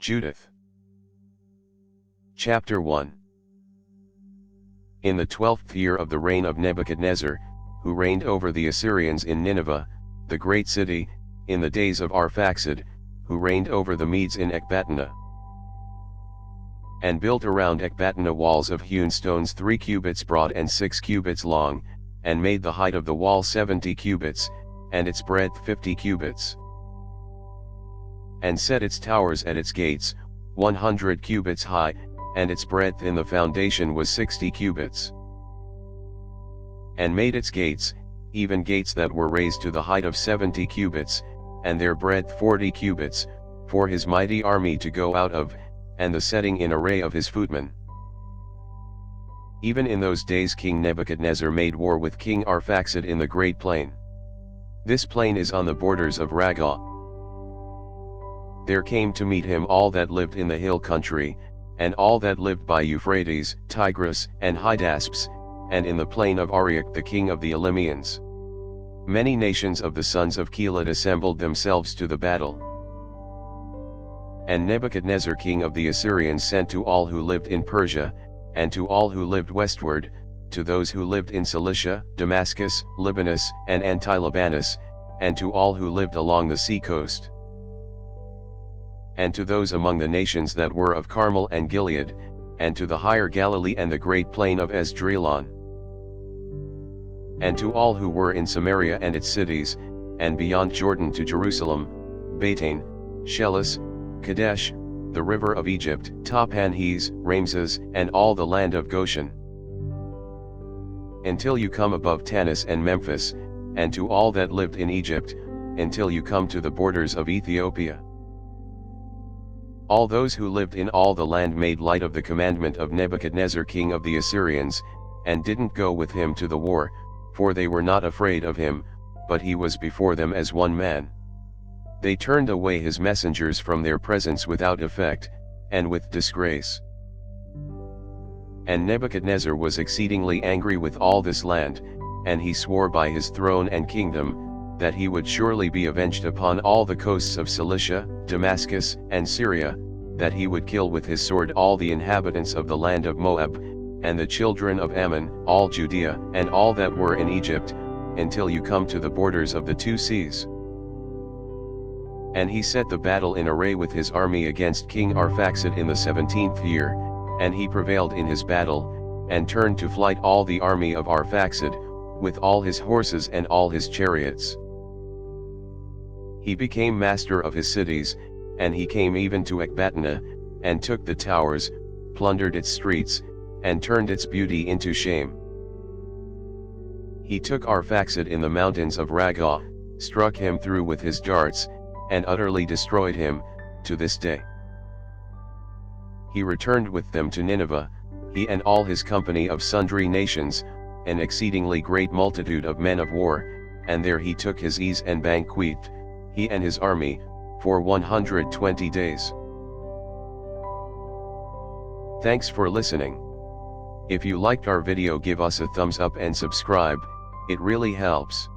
Judith. Chapter 1. In the 12th year of the reign of Nebuchadnezzar, who reigned over the Assyrians in Nineveh, the great city, in the days of Arphaxad, who reigned over the Medes in Ecbatana, and built around Ecbatana walls of hewn stones 3 cubits broad and 6 cubits long, and made the height of the wall 70 cubits, and its breadth 50 cubits. And set its towers at its gates, 100 cubits high, and its breadth in the foundation was 60 cubits. And made its gates, even gates that were raised to the height of 70 cubits, and their breadth 40 cubits, for his mighty army to go out of, and the setting in array of his footmen. Even in those days King Nebuchadnezzar made war with King Arphaxad in the great plain. This plain is on the borders of Raggah. There came to meet him all that lived in the hill country, and all that lived by Euphrates, Tigris, and Hydaspes, and in the plain of Arioch the king of the Elymians. Many nations of the sons of Keled assembled themselves to the battle. And Nebuchadnezzar king of the Assyrians sent to all who lived in Persia, and to all who lived westward, to those who lived in Cilicia, Damascus, Libanus, and Anti-Libanus, and to all who lived along the sea coast, and to those among the nations that were of Carmel and Gilead, and to the higher Galilee and the great plain of Esdraelon, and to all who were in Samaria and its cities, and beyond Jordan to Jerusalem, Bethane, Shelis, Kadesh, the river of Egypt, Tahpanhes, Ramses, and all the land of Goshen, until you come above Tanis and Memphis, and to all that lived in Egypt, until you come to the borders of Ethiopia. All those who lived in all the land made light of the commandment of Nebuchadnezzar king of the Assyrians, and didn't go with him to the war, for they were not afraid of him, but he was before them as one man. They turned away his messengers from their presence without effect, and with disgrace. And Nebuchadnezzar was exceedingly angry with all this land, and he swore by his throne and kingdom, that he would surely be avenged upon all the coasts of Cilicia, Damascus, and Syria, that he would kill with his sword all the inhabitants of the land of Moab, and the children of Ammon, all Judea, and all that were in Egypt, until you come to the borders of the 2 seas. And he set the battle in array with his army against King Arphaxad in the 17th year, and he prevailed in his battle, and turned to flight all the army of Arphaxad, with all his horses and all his chariots. He became master of his cities, and he came even to Ecbatana, and took the towers, plundered its streets, and turned its beauty into shame. He took Arphaxad in the mountains of Raggah, struck him through with his darts, and utterly destroyed him, to this day. He returned with them to Nineveh, he and all his company of sundry nations, an exceedingly great multitude of men of war, and there he took his ease and banqueted, he and his army, for 120 days. Thanks for listening. If you liked our video, give us a thumbs up and subscribe, it really helps.